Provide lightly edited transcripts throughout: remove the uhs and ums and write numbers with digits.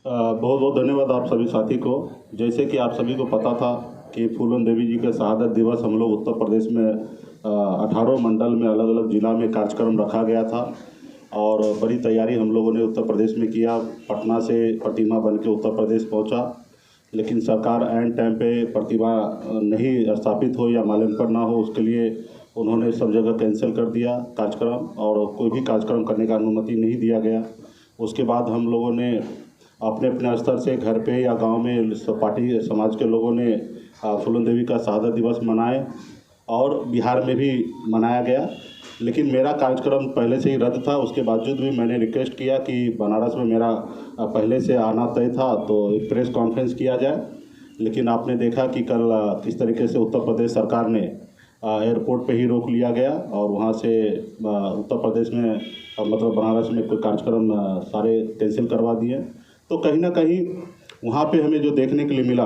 बहुत बहुत धन्यवाद आप सभी साथी को। जैसे कि आप सभी को पता था कि फूलन देवी जी का शहादत दिवस हम लोग उत्तर प्रदेश में 18 मंडल में अलग अलग ज़िला में कार्यक्रम रखा गया था और बड़ी तैयारी हम लोगों ने उत्तर प्रदेश में किया। पटना से प्रतिमा बन के उत्तर प्रदेश पहुंचा, लेकिन सरकार ऐन टाइम पे प्रतिमा नहीं स्थापित हो या माल्यार्पण ना हो, उसके लिए उन्होंने सब जगह कैंसिल कर दिया कार्यक्रम और कोई भी कार्यक्रम करने का अनुमति नहीं दिया गया। उसके बाद हम लोगों ने अपने अपने स्तर से घर पे या गांव में पार्टी समाज के लोगों ने फूलन देवी का शहादत दिवस मनाए और बिहार में भी मनाया गया। लेकिन मेरा कार्यक्रम पहले से ही रद्द था, उसके बावजूद भी मैंने रिक्वेस्ट किया कि बनारस में मेरा पहले से आना तय था तो एक प्रेस कॉन्फ्रेंस किया जाए। लेकिन आपने देखा कि कल किस तरीके से उत्तर प्रदेश सरकार ने एयरपोर्ट पे ही रोक लिया गया और वहाँ से उत्तर प्रदेश में मतलब बनारस में कोई कार्यक्रम सारे कैंसिल करवा दिए। तो कहीं ना कहीं वहाँ पे हमें जो देखने के लिए मिला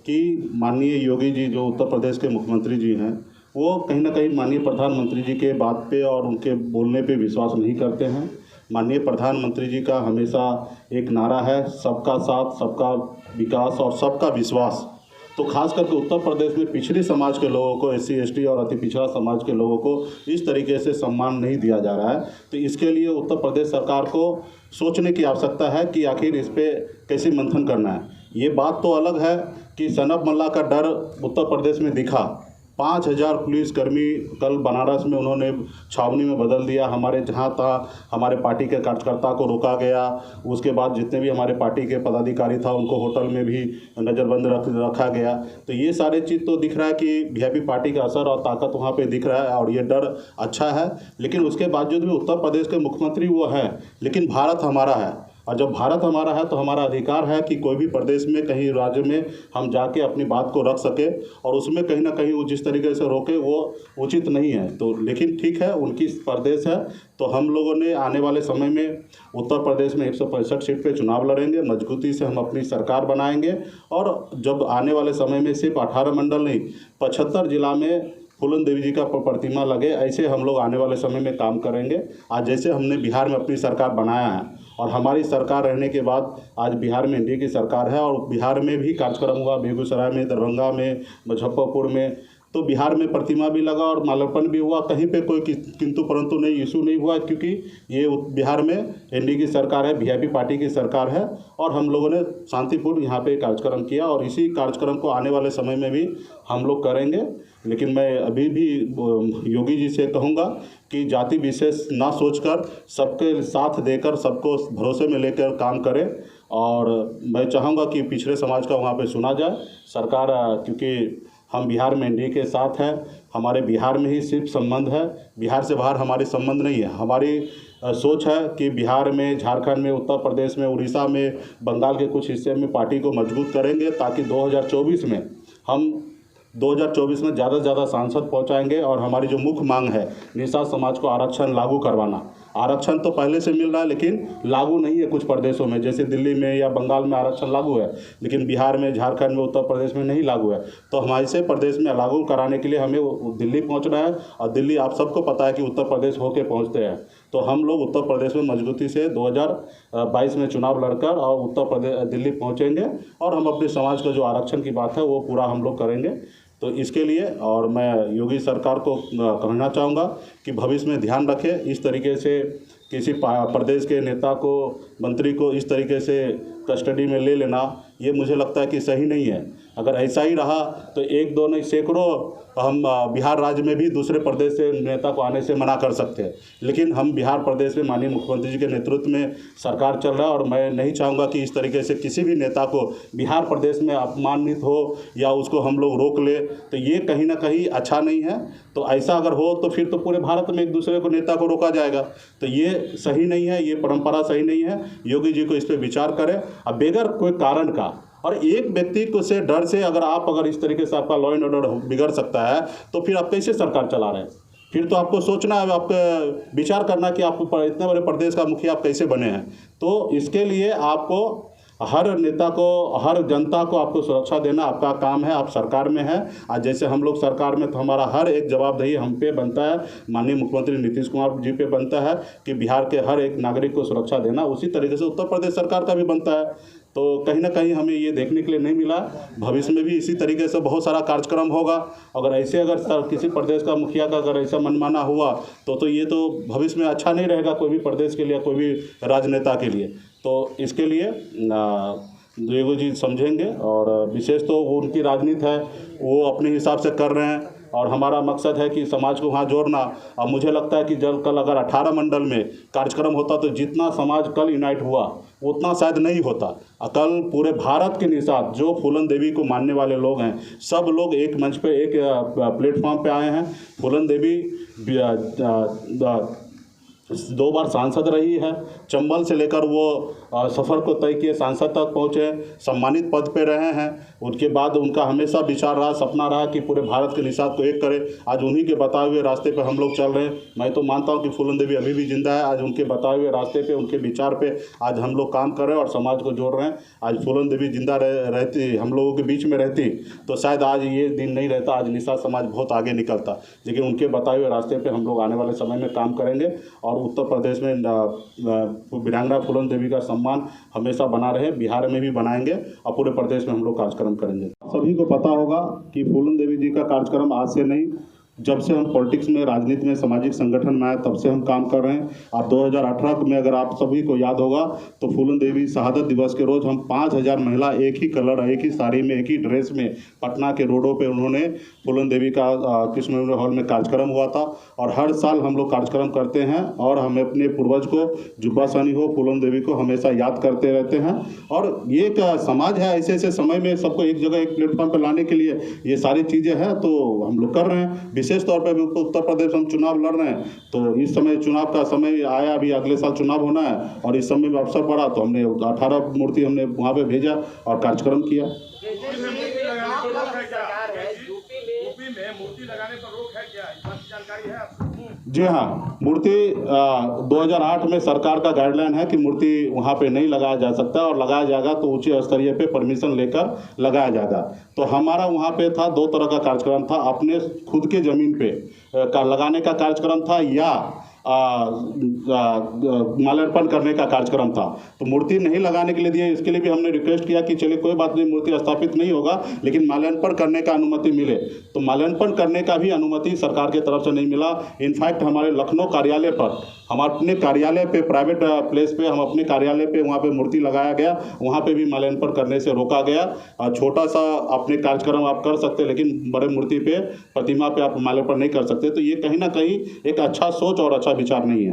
कि माननीय योगी जी जो उत्तर प्रदेश के मुख्यमंत्री जी हैं, वो कहीं ना कहीं माननीय प्रधानमंत्री जी के बात पे और उनके बोलने पे विश्वास नहीं करते हैं। माननीय प्रधानमंत्री जी का हमेशा एक नारा है, सबका साथ, सबका विकास और सबका विश्वास। तो खास करके उत्तर प्रदेश में पिछड़े समाज के लोगों को, SC ST और अति पिछड़ा समाज के लोगों को इस तरीके से सम्मान नहीं दिया जा रहा है। तो इसके लिए उत्तर प्रदेश सरकार को सोचने की आवश्यकता है कि आखिर इस पे कैसे मंथन करना है। ये बात तो अलग है कि सनब मल्ला का डर उत्तर प्रदेश में दिखा। 5000 पुलिसकर्मी कल बनारस में उन्होंने छावनी में बदल दिया। हमारे जहाँ तहाँ हमारे पार्टी के कार्यकर्ता को रोका गया। उसके बाद जितने भी हमारे पार्टी के पदाधिकारी था उनको होटल में भी नज़रबंद रखा गया। तो ये सारे चीज़ तो दिख रहा है कि VIP पार्टी का असर और ताकत वहाँ पे दिख रहा है और ये डर अच्छा है। लेकिन उसके बावजूद भी उत्तर प्रदेश के मुख्यमंत्री वो हैं, लेकिन भारत हमारा है और जब भारत हमारा है तो हमारा अधिकार है कि कोई भी प्रदेश में कहीं राज्य में हम जाके अपनी बात को रख सके और उसमें कहीं ना कहीं वो जिस तरीके से रोके वो उचित नहीं है। तो लेकिन ठीक है, उनकी प्रदेश है। तो हम लोगों ने आने वाले समय में उत्तर प्रदेश में 165 सीट पे चुनाव लड़ेंगे, मजबूती से हम अपनी सरकार बनाएंगे और जब आने वाले समय में सिर्फ 18 मंडल नहीं 75 जिला में फूलन देवी जी का प्रतिमा लगे, ऐसे हम लोग आने वाले समय में काम करेंगे। आज जैसे हमने बिहार में अपनी सरकार बनाया है और हमारी सरकार रहने के बाद आज बिहार में NDA की सरकार है और बिहार में भी कार्यक्रम हुआ, बेगूसराय में, दरभंगा में, मुजफ्फरपुर में। तो बिहार में प्रतिमा भी लगा और माल्यार्पण भी हुआ। कहीं पे कोई किंतु परंतु नहीं, इशू नहीं हुआ, क्योंकि ये बिहार में NDA की सरकार है, VIP पार्टी की सरकार है और हम लोगों ने शांतिपूर्ण यहाँ पे कार्यक्रम किया और इसी कार्यक्रम को आने वाले समय में भी हम लोग करेंगे। लेकिन मैं अभी भी योगी जी से कहूँगा कि जाति विशेष ना सोचकर सबके साथ देकर सबको भरोसे में लेकर काम करें और मैं चाहूँगा कि पिछड़े समाज का वहाँ पे सुना जाए। सरकार क्योंकि हम बिहार में NDA के साथ हैं, हमारे बिहार में ही सिर्फ संबंध है, बिहार से बाहर हमारे संबंध नहीं है। हमारी सोच है कि बिहार में, झारखंड में, उत्तर प्रदेश में, उड़ीसा में, बंगाल के कुछ हिस्से में पार्टी को मजबूत करेंगे ताकि 2024 में हम 2024 में ज़्यादा से ज़्यादा सांसद पहुंचाएंगे। और हमारी जो मुख्य मांग है निषाद समाज को आरक्षण लागू करवाना, आरक्षण तो पहले से मिल रहा है लेकिन लागू नहीं है कुछ प्रदेशों में, जैसे दिल्ली में या बंगाल में आरक्षण लागू है लेकिन बिहार में, झारखंड में, उत्तर प्रदेश में नहीं लागू है। तो हमारे से प्रदेश में लागू कराने के लिए हमें दिल्ली पहुँचना है और दिल्ली आप सबको पता है कि उत्तर प्रदेश होके पहुँचते हैं। तो हम लोग उत्तर प्रदेश में मजबूती से 2022 में चुनाव लड़कर और उत्तर प्रदेश दिल्ली पहुँचेंगे और हम अपने समाज का जो आरक्षण की बात है वो पूरा हम लोग करेंगे। तो इसके लिए और मैं योगी सरकार को कहना चाहूँगा कि भविष्य में ध्यान रखें, इस तरीके से किसी प्रदेश के नेता को, मंत्री को इस तरीके से कस्टडी में ले लेना, ये मुझे लगता है कि सही नहीं है। अगर ऐसा ही रहा तो एक दो नहीं सैकड़ों हम बिहार राज्य में भी दूसरे प्रदेश से नेता को आने से मना कर सकते हैं। लेकिन हम बिहार प्रदेश में माननीय मुख्यमंत्री जी के नेतृत्व में सरकार चल रहा है और मैं नहीं चाहूँगा कि इस तरीके से किसी भी नेता को बिहार प्रदेश में अपमानित हो या उसको हम लोग रोक ले, तो ये कहीं ना कहीं अच्छा नहीं है। तो ऐसा अगर हो तो फिर तो पूरे भारत में एक दूसरे को नेता को रोका जाएगा, तो ये सही नहीं है, ये परंपरा सही नहीं है। योगी जी को इस पर विचार करें। अब बगैर कोई कारण का और एक व्यक्ति को से डर से अगर इस तरीके से आपका लॉ एंड ऑर्डर बिगड़ सकता है तो फिर आप कैसे सरकार चला रहे हैं? फिर तो आपको सोचना है, आपका विचार करना कि आप इतने बड़े प्रदेश का मुखिया आप कैसे बने हैं। तो इसके लिए आपको हर नेता को, हर जनता को आपको सुरक्षा देना आपका काम है। आप सरकार में हैं, आज जैसे हम लोग सरकार में, तो हमारा हर एक जवाबदेही हम पे बनता है, माननीय मुख्यमंत्री नीतीश कुमार जी पे बनता है कि बिहार के हर एक नागरिक को सुरक्षा देना। उसी तरीके से उत्तर प्रदेश सरकार का भी बनता है। तो कहीं ना कहीं हमें ये देखने के लिए नहीं मिला। भविष्य में भी इसी तरीके से बहुत सारा कार्यक्रम होगा। अगर ऐसे किसी प्रदेश का मुखिया का अगर ऐसा मनमाना हुआ तो ये तो भविष्य में अच्छा नहीं रहेगा कोई भी प्रदेश के लिए, कोई भी राजनेता के लिए। तो इसके लिए देवेगौड़ा जी समझेंगे, और विशेष तो वो उनकी राजनीति है, वो अपने हिसाब से कर रहे हैं, और हमारा मकसद है कि समाज को वहाँ जोड़ना। और मुझे लगता है कि कल अगर 18 मंडल में कार्यक्रम होता तो जितना समाज कल यूनाइट हुआ उतना शायद नहीं होता। कल पूरे भारत के निषाद जो फूलन देवी को मानने वाले लोग हैं, सब लोग एक मंच पे, एक प्लेटफॉर्म पे आए हैं। फूलन देवी 2 बार सांसद रही है। चंबल से लेकर वो सफ़र को तय किए सांसद तक पहुँचे, सम्मानित पद पे रहे हैं। उसके बाद उनका हमेशा विचार रहा, सपना रहा कि पूरे भारत के निषाद को एक करें। आज उन्हीं के बताए हुए रास्ते पे हम लोग चल रहे हैं। मैं तो मानता हूं कि फूलन देवी अभी भी जिंदा है। आज उनके बताए हुए रास्ते पे, उनके विचार पे आज हम लोग काम कर रहे हैं और समाज को जोड़ रहे हैं। आज फूलन देवी जिंदा रहती, हम लोगों के बीच में रहती, तो शायद आज ये दिन नहीं रहता, आज निषाद समाज बहुत आगे निकलता। लेकिन उनके बताए हुए रास्ते पर हम लोग आने वाले समय में काम करेंगे, और उत्तर प्रदेश में वीरांगना फूलन देवी का सम्मान हमेशा बना रहे, बिहार में भी बनाएंगे, और पूरे प्रदेश में हम लोग कार्यक्रम करेंगे। सभी को पता होगा कि फूलन देवी जी का कार्यक्रम आज से नहीं, जब से हम पॉलिटिक्स में, राजनीति में, सामाजिक संगठन में आए तब से हम काम कर रहे हैं। अब 2018 में अगर आप सभी को याद होगा तो फूलन देवी शहादत दिवस के रोज हम 5000 महिला एक ही कलर, एक ही साड़ी में, एक ही ड्रेस में पटना के रोडों पे उन्होंने फूलन देवी का कृष्ण मेमोरियल हॉल में कार्यक्रम हुआ था। और हर साल हम लोग कार्यक्रम करते हैं, और हमें अपने पूर्वज को, जुब्बा सहनी हो, फूलन देवी को हमेशा याद करते रहते हैं। और ये एक समाज है, ऐसे ऐसे समय में सबको एक जगह, एक प्लेटफॉर्म पर लाने के लिए ये सारी चीज़ें हैं, तो हम लोग कर रहे हैं। विशेष तौर पर उत्तर प्रदेश हम चुनाव लड़ रहे हैं, तो इस समय चुनाव का समय आया, अभी अगले साल चुनाव होना है, और इस समय में अवसर पड़ा तो हमने 18 मूर्ति हमने वहाँ पे भेजा और कार्यक्रम किया। जी हाँ, मूर्ति 2008 में सरकार का गाइडलाइन है कि मूर्ति वहाँ पे नहीं लगाया जा सकता, और लगाया जाएगा तो उच्च स्तरीय पे परमिशन लेकर लगाया जाएगा। तो हमारा वहाँ पे था 2 तरह का कार्यक्रम था, अपने खुद के ज़मीन पे लगाने का कार्यक्रम था, या माल्यार्पण करने का कार्यक्रम था। तो मूर्ति नहीं लगाने के लिए दिए, इसके लिए भी हमने रिक्वेस्ट किया कि चलिए कोई बात नहीं, मूर्ति स्थापित नहीं होगा, लेकिन माल्यार्पण करने का अनुमति मिले। तो माल्यार्पण करने का भी अनुमति सरकार की तरफ से नहीं मिला। इनफैक्ट हमारे लखनऊ कार्यालय पर, हम अपने कार्यालय पे, प्राइवेट प्लेस पे, हम अपने कार्यालय पे वहाँ पे मूर्ति लगाया गया, वहाँ पे भी माल्यार्पण करने से रोका गया। छोटा सा अपने कार्यक्रम आप कर सकते, लेकिन बड़े मूर्ति पे, प्रतिमा पे आप माल्यार्पण नहीं कर सकते। तो ये कहीं ना कहीं एक अच्छा सोच और अच्छा विचार नहीं है।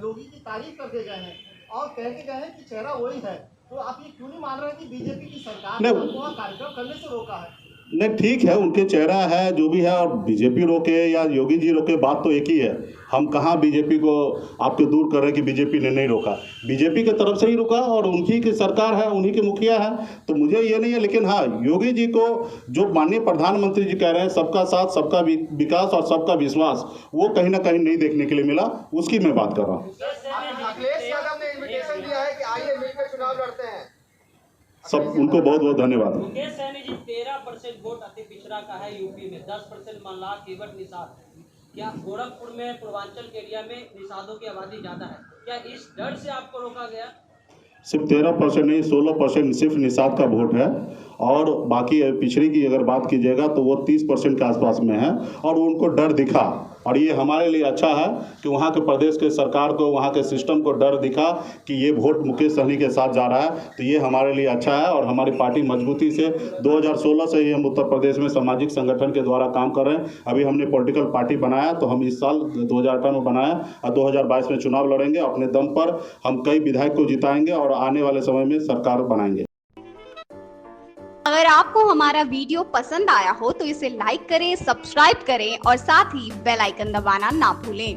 योगी की तारीफ करके गए हैं और कह के गए हैं कि चेहरा वही है, तो आप ये क्यों नहीं मान रहे कि बीजेपी की सरकार ने उनको कार्यक्रम करने से रोका है? नहीं, ठीक है, उनके चेहरा है जो भी है, और बीजेपी रोके या योगी जी रोके, बात तो एक ही है। हम कहाँ बीजेपी को आपके दूर कर रहे हैं कि बीजेपी ने नहीं रोका, बीजेपी की तरफ से ही रोका, और उनकी की सरकार है, उन्हीं के मुखिया है, तो मुझे ये नहीं है। लेकिन हाँ, योगी जी को जो माननीय प्रधानमंत्री जी कह रहे हैं, सबका साथ, सबका विकास और सबका विश्वास, वो कहीं ना कहीं नहीं देखने के लिए मिला, उसकी मैं बात कर रहा हूँ। अखिलेश यादव ने इन्विटेशन दिया है कि आइए मिलकर चुनाव लड़ते हैं। सब उनको बहुत बहुत धन्यवाद। मुकेश सहनी जी, 13% वोट अति पिछड़ा का है यूपी में, 10% मामला केवट निषाद। क्या गोरखपुर में, पूर्वांचल के एरिया में निषादों की आबादी ज्यादा है, क्या इस डर से आपको रोका गया? सिर्फ 13% नहीं, 16% सिर्फ निषाद का वोट है, और बाकी पिछड़ी की अगर बात कीजिएगा तो वो 30% के आसपास में है, और उनको डर दिखा। और ये हमारे लिए अच्छा है कि वहाँ के प्रदेश के सरकार को, वहाँ के सिस्टम को डर दिखा कि ये वोट मुकेश सहनी के साथ जा रहा है, तो ये हमारे लिए अच्छा है। और हमारी पार्टी मजबूती से 2016 से ही हम उत्तर प्रदेश में सामाजिक संगठन के द्वारा काम कर रहे हैं। अभी हमने पॉलिटिकल पार्टी बनाया, तो हम इस साल 2018 में बनाया, और 2022 में चुनाव लड़ेंगे। अपने दम पर हम कई विधायक को जिताएंगे और आने वाले समय में सरकार बनाएंगे। अगर आपको हमारा वीडियो पसंद आया हो तो इसे लाइक करें, सब्सक्राइब करें और साथ ही बेल आइकन दबाना ना भूलें।